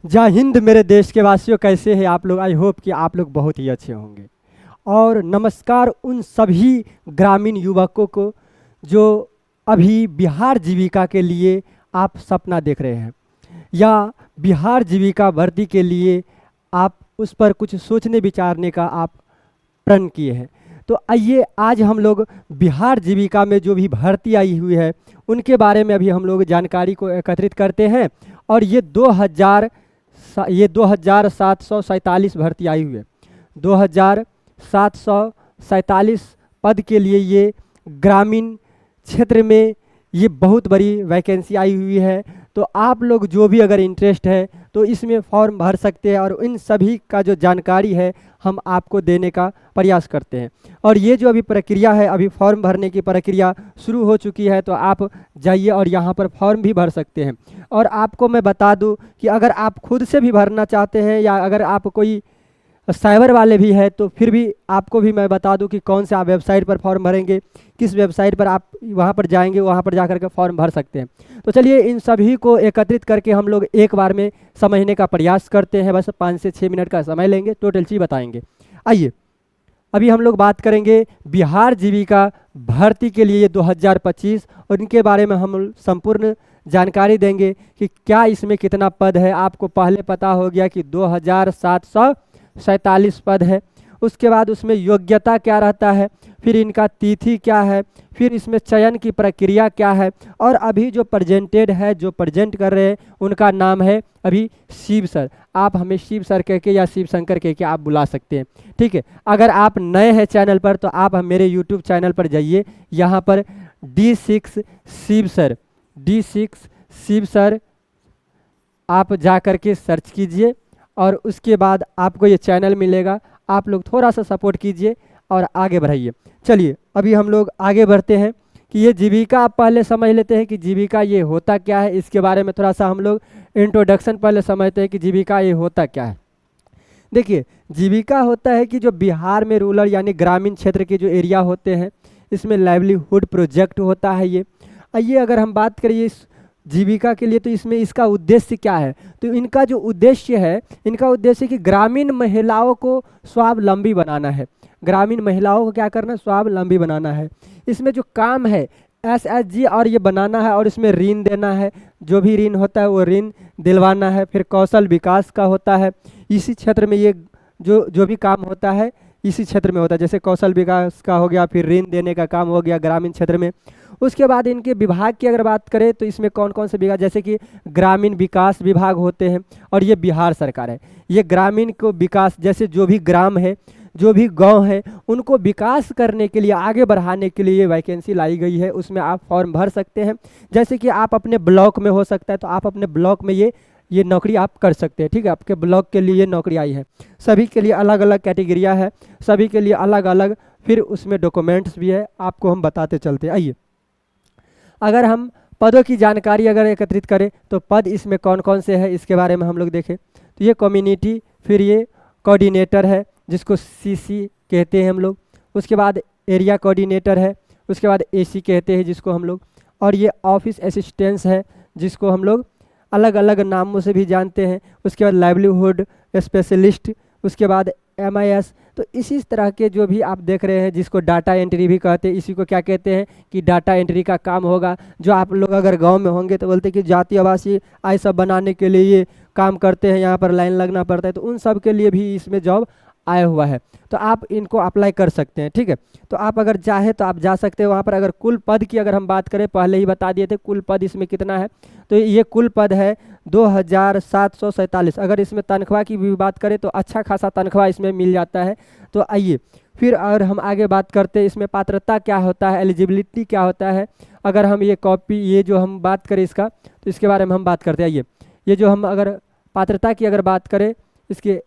जय हिंद मेरे देश के वासियों, कैसे हैं आप लोग। आई होप कि आप लोग बहुत ही अच्छे होंगे। और नमस्कार उन सभी ग्रामीण युवकों को जो अभी बिहार जीविका के लिए आप सपना देख रहे हैं या बिहार जीविका भर्ती के लिए आप उस पर कुछ सोचने विचारने का आप प्रण किए हैं। तो आइए आज हम लोग बिहार जीविका में जो भी भर्ती आई हुई है उनके बारे में अभी हम लोग जानकारी को एकत्रित करते हैं। और ये 2747 भर्ती आई हुई है। 2747 पद के लिए ये ग्रामीण क्षेत्र में ये बहुत बड़ी वैकेंसी आई हुई है। तो आप लोग जो भी अगर इंटरेस्ट है तो इसमें फॉर्म भर सकते हैं और इन सभी का जो जानकारी है हम आपको देने का प्रयास करते हैं। और ये जो अभी प्रक्रिया है, अभी फॉर्म भरने की प्रक्रिया शुरू हो चुकी है, तो आप जाइए और यहाँ पर फॉर्म भी भर सकते हैं। और आपको मैं बता दूं कि अगर आप खुद से भी भरना चाहते हैं या अगर आप कोई साइबर वाले भी है तो फिर भी आपको भी मैं बता दूं कि कौन से आप वेबसाइट पर फॉर्म भरेंगे, किस वेबसाइट पर आप वहां पर जाएंगे, वहां पर जाकर के फॉर्म भर सकते हैं। तो चलिए इन सभी को एकत्रित करके हम लोग एक बार में समझने का प्रयास करते हैं। बस 5 से 6 मिनट का समय लेंगे, टोटल चीज़ बताएंगे। आइए अभी हम लोग बात करेंगे बिहार जीविका भर्ती के लिए 2025 और इनके बारे में हम संपूर्ण जानकारी देंगे कि क्या इसमें कितना पद है। आपको पहले पता हो गया कि 2747 पद है। उसके बाद उसमें योग्यता क्या रहता है, फिर इनका तिथि क्या है, फिर इसमें चयन की प्रक्रिया क्या है। और अभी जो प्रेजेंटेड है, जो प्रेजेंट कर रहे हैं उनका नाम है अभी शिव सर। आप हमें शिव सर कह के या शिव शंकर कह के आप बुला सकते हैं, ठीक है। अगर आप नए हैं चैनल पर तो आप मेरे यूट्यूब चैनल पर जाइए, यहाँ पर D6 शिव सर आप जा कर के सर्च कीजिए और उसके बाद आपको ये चैनल मिलेगा। आप लोग थोड़ा सा सपोर्ट कीजिए और आगे बढ़ाइए। चलिए अभी हम लोग आगे बढ़ते हैं कि ये जीविका आप पहले समझ लेते हैं कि जीविका ये होता क्या है। इसके बारे में थोड़ा सा हम लोग इंट्रोडक्शन पहले समझते हैं कि जीविका ये होता क्या है। देखिए जीविका होता है कि जो बिहार में रूरल यानी ग्रामीण क्षेत्र के जो एरिया होते हैं इसमें लाइवलीहुड प्रोजेक्ट होता है। ये अगर हम बात करें इस जीविका के लिए तो इसमें इसका उद्देश्य क्या है, तो इनका जो उद्देश्य है, इनका उद्देश्य कि ग्रामीण महिलाओं को स्वावलंबी बनाना है। ग्रामीण महिलाओं को क्या करना है, स्वावलंबी बनाना है। इसमें जो काम है SHG और ये बनाना है और इसमें ऋण देना है। जो भी ऋण होता है वो ऋण दिलवाना है। फिर कौशल विकास का होता है, इसी क्षेत्र में ये जो भी काम होता है इसी क्षेत्र में होता है। जैसे कौशल विकास का हो गया, फिर ऋण देने का काम हो गया ग्रामीण क्षेत्र में। उसके बाद इनके विभाग की अगर बात करें तो इसमें कौन कौन से विभाग, जैसे कि ग्रामीण विकास विभाग होते हैं और ये बिहार सरकार है। ये ग्रामीण को विकास, जैसे जो भी ग्राम है, जो भी गांव है, उनको विकास करने के लिए, आगे बढ़ाने के लिए ये वैकेंसी लाई गई है। उसमें आप फॉर्म भर सकते हैं। जैसे कि आप अपने ब्लॉक में हो सकता है तो आप अपने ब्लॉक में ये नौकरी आप कर सकते हैं, ठीक है। आपके ब्लॉक के लिए ये नौकरी आई है। सभी के लिए अलग अलग कैटेगरिया है, सभी के लिए अलग अलग फिर उसमें डॉक्यूमेंट्स भी है, आपको हम बताते चलते। आइए अगर हम पदों की जानकारी अगर एकत्रित करें तो पद इसमें कौन कौन से हैं इसके बारे में हम लोग देखें तो ये कम्युनिटी, फिर ये कोऑर्डिनेटर है जिसको CC कहते हैं हम लोग। उसके बाद एरिया कोऑर्डिनेटर है, उसके बाद AC कहते हैं जिसको हम लोग, और ये ऑफिस असिस्टेंस है जिसको हम लोग अलग अलग नामों से भी जानते हैं। उसके बाद लाइवलीहुड स्पेशलिस्ट, उसके बाद MIS। तो इसी तरह के जो भी आप देख रहे हैं जिसको डाटा एंट्री भी कहते हैं, इसी को क्या कहते हैं कि डाटा एंट्री का काम होगा। जो आप लोग अगर गांव में होंगे तो बोलते हैं कि जाति आवासीय आय सब बनाने के लिए ये काम करते हैं, यहाँ पर लाइन लगना पड़ता है, तो उन सब के लिए भी इसमें जॉब आया हुआ है। तो आप इनको अप्लाई कर सकते हैं, ठीक है। तो आप अगर चाहे तो आप जा सकते हैं वहाँ पर। अगर कुल पद की अगर हम बात करें, पहले ही बता दिए थे कुल पद इसमें कितना है, तो ये कुल पद है 2747। अगर इसमें तनख्वाह की भी बात करें तो अच्छा खासा तनख्वाह इसमें मिल जाता है। तो आइए फिर और हम आगे बात करते हैं इसमें पात्रता क्या होता है, एलिजिबिलिटी क्या होता है। अगर हम ये जो हम बात करें इसका तो इसके बारे में हम बात करते हैं। आइए ये जो हम अगर पात्रता की अगर बात करें, इसके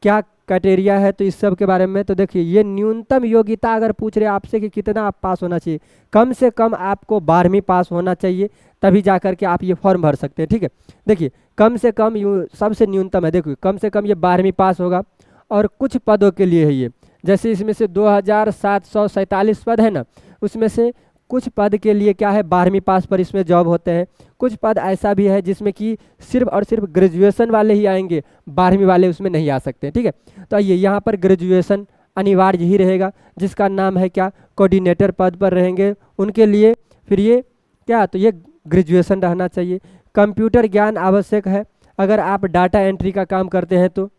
क्या क्राइटेरिया है तो इस सब के बारे में, तो देखिए ये न्यूनतम योग्यता अगर पूछ रहे आपसे कि कितना आप पास होना चाहिए, कम से कम आपको 12वीं पास होना चाहिए, तभी जा कर के आप ये फॉर्म भर सकते हैं, ठीक है। देखिए कम से कम सबसे न्यूनतम है, देखिए कम से कम ये 12वीं पास होगा। और कुछ पदों के लिए है ये, जैसे इसमें से 2747 पद है ना, उसमें से कुछ पद के लिए क्या है 12वीं पास पर इसमें जॉब होते हैं, कुछ पद ऐसा भी है जिसमें कि सिर्फ और सिर्फ ग्रेजुएशन वाले ही आएंगे, 12वीं वाले उसमें नहीं आ सकते। ठीक है, तो आइए यहाँ पर ग्रेजुएशन अनिवार्य ही रहेगा, जिसका नाम है क्या, कोऑर्डिनेटर पद पर रहेंगे उनके लिए। फिर ये क्या, तो ये ग्रेजुएशन रहना चाहिए। कंप्यूटर ज्ञान आवश्यक है, अगर आप डाटा एंट्री का काम करते हैं तो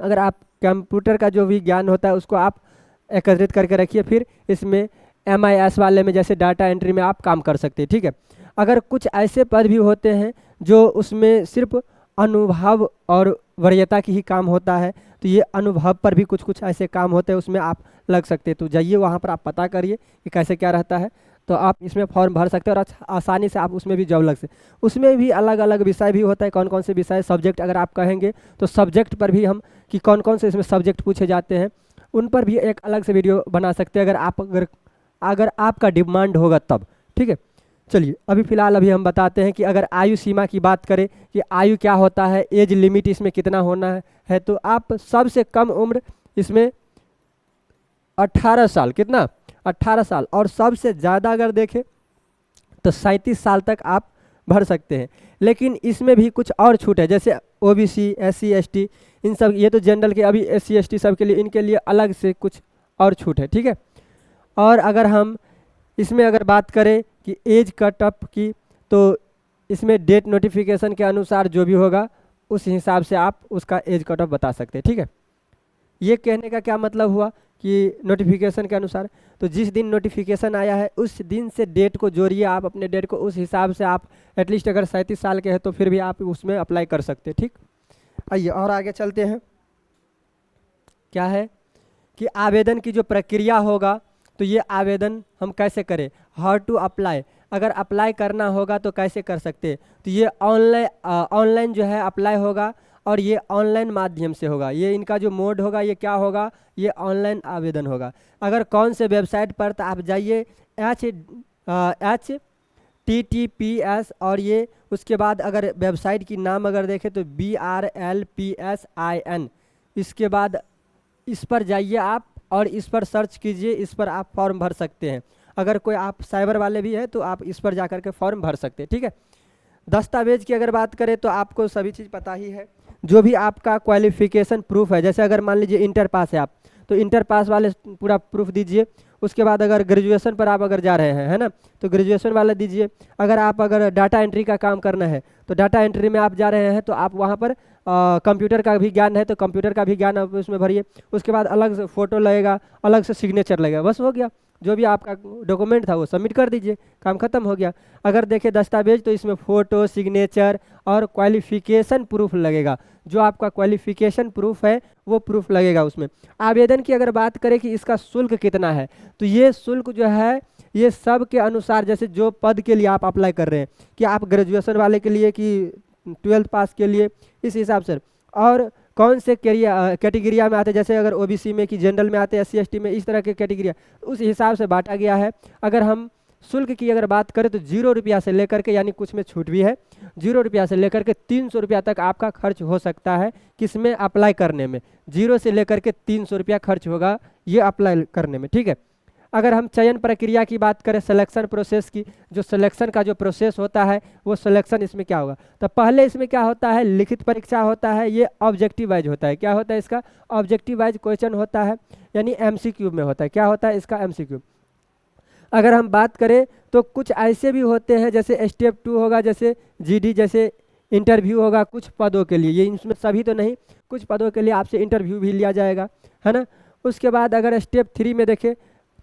अगर आप कंप्यूटर का जो भी ज्ञान होता है उसको आप एकत्रित करके रखिए। फिर इसमें MIS वाले में जैसे डाटा एंट्री में आप काम कर सकते हैं। ठीक है, अगर कुछ ऐसे पद भी होते हैं जो उसमें सिर्फ अनुभव और वरीयता की ही काम होता है, तो ये अनुभव पर भी कुछ कुछ ऐसे काम होते हैं, उसमें आप लग सकते हैं। तो जाइए वहाँ पर आप पता करिए कि कैसे क्या रहता है, तो आप इसमें फॉर्म भर सकते हैं और आसानी से आप उसमें भी जॉब लग सकते। उसमें भी अलग अलग विषय भी होता है, कौन कौन से विषय, सब्जेक्ट अगर आप कहेंगे तो सब्जेक्ट पर भी हम कि कौन कौन से इसमें सब्जेक्ट पूछे जाते हैं, उन पर भी एक अलग से वीडियो बना सकते हैं अगर आपका डिमांड होगा तब। ठीक है, चलिए अभी फ़िलहाल अभी हम बताते हैं कि अगर आयु सीमा की बात करें कि आयु क्या होता है, एज लिमिट इसमें कितना होना है, तो आप सबसे कम उम्र इसमें 18 साल, कितना 18 साल, और सबसे ज़्यादा अगर देखें तो 37 साल तक आप भर सकते हैं। लेकिन इसमें भी कुछ और छूट है, जैसे OBC SC ST इन सब, ये तो जनरल के, अभी SC ST सब के लिए, इनके लिए अलग से कुछ और छूट है। ठीक है, और अगर हम इसमें अगर बात करें कि एज कट ऑफ की, तो इसमें डेट नोटिफिकेशन के अनुसार जो भी होगा उस हिसाब से आप उसका एज कट ऑफ बता सकते हैं। ठीक है, ये कहने का क्या मतलब हुआ कि नोटिफिकेशन के अनुसार, तो जिस दिन नोटिफिकेशन आया है उस दिन से डेट को जोड़िए आप अपने डेट को, उस हिसाब से आप एटलीस्ट अगर 37 साल के हैं तो फिर भी आप उसमें अप्लाई कर सकते हैं। ठीक, आइए और आगे चलते हैं। क्या है कि आवेदन की जो प्रक्रिया होगा, तो ये आवेदन हम कैसे करें, हाउ टू अप्लाई, अगर अप्लाई करना होगा तो कैसे कर सकते हैं, तो ये ऑनलाइन जो है अप्लाई होगा, और ये ऑनलाइन माध्यम से होगा। ये इनका जो मोड होगा ये क्या होगा, ये ऑनलाइन आवेदन होगा। अगर कौन से वेबसाइट पर, तो आप जाइए HTTPS, और ये उसके बाद अगर वेबसाइट की नाम अगर देखें तो BRLPSIN, इसके बाद इस पर जाइए आप और इस पर सर्च कीजिए, इस पर आप फॉर्म भर सकते हैं। अगर कोई आप साइबर वाले भी हैं तो आप इस पर जा कर के फॉर्म भर सकते हैं। ठीक है, दस्तावेज की अगर बात करें तो आपको सभी चीज़ पता ही है, जो भी आपका क्वालिफिकेशन प्रूफ है, जैसे अगर मान लीजिए इंटर पास है आप, तो इंटर पास वाले पूरा प्रूफ दीजिए। उसके बाद अगर ग्रेजुएशन पर आप अगर जा रहे हैं, है ना, तो ग्रेजुएशन वाला दीजिए। अगर डाटा एंट्री का काम करना है तो डाटा एंट्री में आप जा रहे हैं तो आप वहाँ पर कंप्यूटर का भी ज्ञान है तो कंप्यूटर का भी ज्ञान आप उसमें भरिए। उसके बाद अलग से फ़ोटो लगेगा, अलग से सिग्नेचर लगेगा, बस हो गया। जो भी आपका डॉक्यूमेंट था वो सबमिट कर दीजिए, काम खत्म हो गया। अगर देखें दस्तावेज तो इसमें फ़ोटो, सिग्नेचर और क्वालिफिकेशन प्रूफ लगेगा, जो आपका क्वालिफिकेशन प्रूफ है वो प्रूफ लगेगा उसमें। आवेदन की अगर बात करें कि इसका शुल्क कितना है, तो ये शुल्क जो है ये सब के अनुसार, जैसे जो पद के लिए आप अप्लाई कर रहे हैं, कि आप ग्रेजुएशन वाले के लिए कि 12th पास के लिए, इस हिसाब से, और कौन से कैटेगरिया में आते हैं, जैसे अगर OBC में कि जनरल में आते हैं, SC ST में, इस तरह के कैटेगरिया, उस हिसाब से बांटा गया है। अगर हम शुल्क की अगर बात करें तो 0 रुपया से लेकर के, यानी कुछ में छूट भी है, 0 रुपया से लेकर के 300 रुपया तक आपका खर्च हो सकता है। किसमें अप्लाई करने में 0 से लेकर के 300 रुपया खर्च होगा ये अप्लाई करने में। ठीक है, अगर हम चयन प्रक्रिया की बात करें, सिलेक्शन प्रोसेस की, जो सिलेक्शन का जो प्रोसेस होता है वो सिलेक्शन इसमें क्या होगा, तो पहले इसमें क्या होता है, लिखित परीक्षा होता है, ये ऑब्जेक्टिव वाइज होता है। क्या होता है इसका, ऑब्जेक्टिव वाइज क्वेश्चन होता है, यानी MCQ में होता है। क्या होता है इसका, MCQ। अगर हम बात करें तो कुछ ऐसे भी होते हैं, जैसे स्टेप 2 होगा, जैसे GD, जैसे इंटरव्यू होगा कुछ पदों के लिए, ये इसमें सभी तो नहीं, कुछ पदों के लिए आपसे इंटरव्यू भी लिया जाएगा, है ना। उसके बाद अगर स्टेप 3 में देखें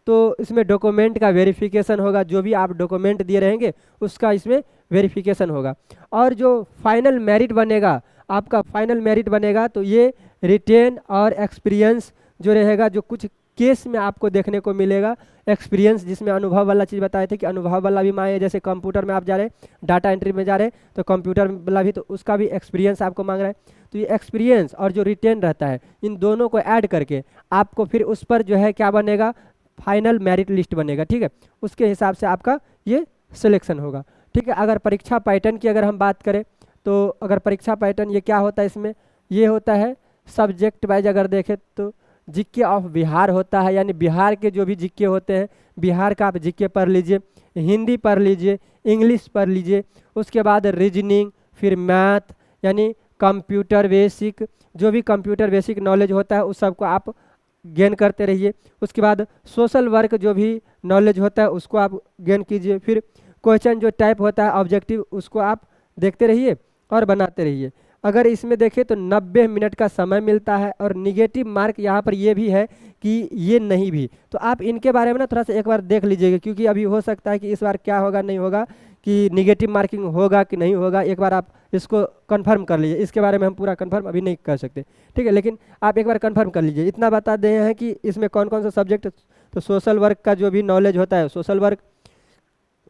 तो इसमें डॉक्यूमेंट का वेरिफिकेशन होगा, जो भी आप डॉक्यूमेंट दिए रहेंगे उसका इसमें वेरिफिकेशन होगा। और जो फाइनल मेरिट बनेगा, आपका फाइनल मेरिट बनेगा, तो ये रिटेन और एक्सपीरियंस जो रहेगा, जो कुछ केस में आपको देखने को मिलेगा एक्सपीरियंस, जिसमें अनुभव वाला चीज़ बताए थे कि अनुभव वाला भी मांगे, जैसे कंप्यूटर में आप जा रहे हैं, डाटा एंट्री में जा रहे हैं तो कंप्यूटर वाला भी, तो उसका भी एक्सपीरियंस आपको मांग रहा है। तो ये एक्सपीरियंस और जो रिटेन रहता है, इन दोनों को ऐड करके आपको फिर उस पर जो है क्या बनेगा, फाइनल मेरिट लिस्ट बनेगा। ठीक है, उसके हिसाब से आपका ये सिलेक्शन होगा। ठीक है, अगर परीक्षा पैटर्न की अगर हम बात करें तो अगर परीक्षा पैटर्न ये क्या होता है, इसमें ये होता है सब्जेक्ट वाइज, अगर देखें तो जीके ऑफ बिहार होता है, यानी बिहार के जो भी जीके होते हैं, बिहार का आप जीके पढ़ लीजिए, हिंदी पढ़ लीजिए, इंग्लिश पढ़ लीजिए, उसके बाद रीजनिंग, फिर मैथ यानी कंप्यूटर बेसिक, जो भी कंप्यूटर बेसिक नॉलेज होता है उस सबको आप गेन करते रहिए। उसके बाद सोशल वर्क जो भी नॉलेज होता है उसको आप गेन कीजिए। फिर क्वेश्चन जो टाइप होता है ऑब्जेक्टिव उसको आप देखते रहिए और बनाते रहिए। अगर इसमें देखें तो 90 मिनट का समय मिलता है और निगेटिव मार्क यहाँ पर ये भी है कि ये नहीं भी, तो आप इनके बारे में ना थोड़ा सा एक बार देख लीजिएगा, क्योंकि अभी हो सकता है कि इस बार क्या होगा नहीं होगा, कि निगेटिव मार्किंग होगा कि नहीं होगा, एक बार आप इसको कंफर्म कर लीजिए। इसके बारे में हम पूरा कंफर्म अभी नहीं कर सकते, ठीक है, लेकिन आप एक बार कंफर्म कर लीजिए। इतना बता दे हैं कि इसमें कौन कौन सा सब्जेक्ट, तो सोशल वर्क का जो भी नॉलेज होता है सोशल वर्क,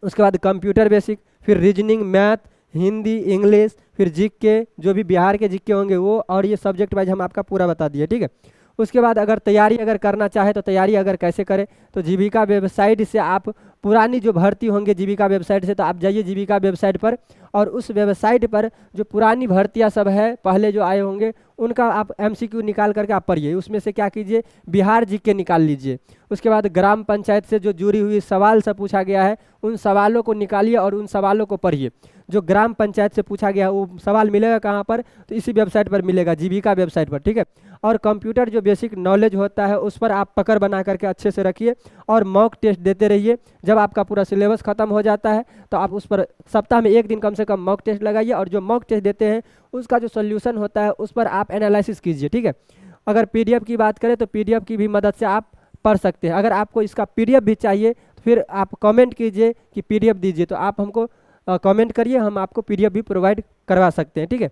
उसके बाद कंप्यूटर बेसिक, फिर रीजनिंग, मैथ, हिंदी, इंग्लिश, फिर जीके जो भी बिहार के जीके होंगे वो, और ये सब्जेक्ट वाइज हम आपका पूरा बता दिए, ठीक है। उसके बाद अगर तैयारी अगर करना चाहे तो तैयारी अगर कैसे करें, तो जीविका वेबसाइट से आप पुरानी जो भर्ती होंगे जीविका वेबसाइट से, तो आप जाइए जीविका वेबसाइट पर और उस वेबसाइट पर जो पुरानी भर्तियां सब है पहले जो आए होंगे उनका आप एमसीक्यू निकाल करके आप पढ़िए। उसमें से क्या कीजिए, बिहार जीके निकाल लीजिए। उसके बाद ग्राम पंचायत से जो जुड़ी हुई सवाल सब पूछा गया है उन सवालों को निकालिए और उन सवालों को पढ़िए। जो ग्राम पंचायत से पूछा गया वो सवाल मिलेगा कहाँ पर, तो इसी वेबसाइट पर मिलेगा, जीविका वेबसाइट पर, ठीक है। और कंप्यूटर जो बेसिक नॉलेज होता है उस पर आप पकड़ बना करके अच्छे से रखिए और मॉक टेस्ट देते रहिए। जब आपका पूरा सिलेबस खत्म हो जाता है तो आप उस पर सप्ताह में एक दिन कम से कम मॉक टेस्ट लगाइए, और जो मॉक टेस्ट देते हैं उसका जो सोल्यूशन होता है उस पर आप एनालिसिस कीजिए, ठीक है। अगर पीडीएफ की बात करें तो पीडीएफ की भी मदद से आप पढ़ सकते हैं। अगर आपको इसका पीडीएफ भी चाहिए तो फिर आप कमेंट कीजिए कि पीडीएफ दीजिए, तो आप हमको कमेंट करिए, हम आपको पीडीएफ भी प्रोवाइड करवा सकते हैं, ठीक है।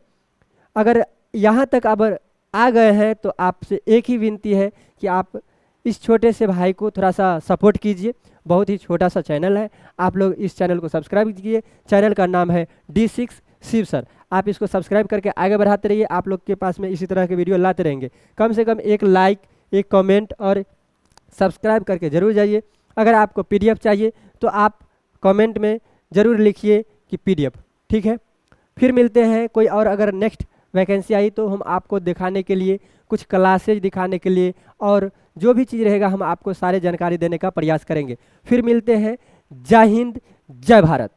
अगर यहाँ तक अब आ गए हैं तो आपसे एक ही विनती है कि आप इस छोटे से भाई को थोड़ा सा सपोर्ट कीजिए। बहुत ही छोटा सा चैनल है, आप लोग इस चैनल को सब्सक्राइब कीजिए। चैनल का नाम है D6 शिव सर। आप इसको सब्सक्राइब करके आगे बढ़ाते रहिए, आप लोग के पास में इसी तरह के वीडियो लाते रहेंगे। कम से कम एक लाइक, एक कमेंट और सब्सक्राइब करके ज़रूर जाइए। अगर आपको पीडीएफ चाहिए तो आप कमेंट में ज़रूर लिखिए कि पीडीएफ, ठीक है। फिर मिलते हैं कोई और, अगर नेक्स्ट वैकेंसी आई तो हम आपको दिखाने के लिए, कुछ क्लासेज दिखाने के लिए और जो भी चीज़ रहेगा हम आपको सारे जानकारी देने का प्रयास करेंगे। फिर मिलते हैं। जय हिंद, जय भारत।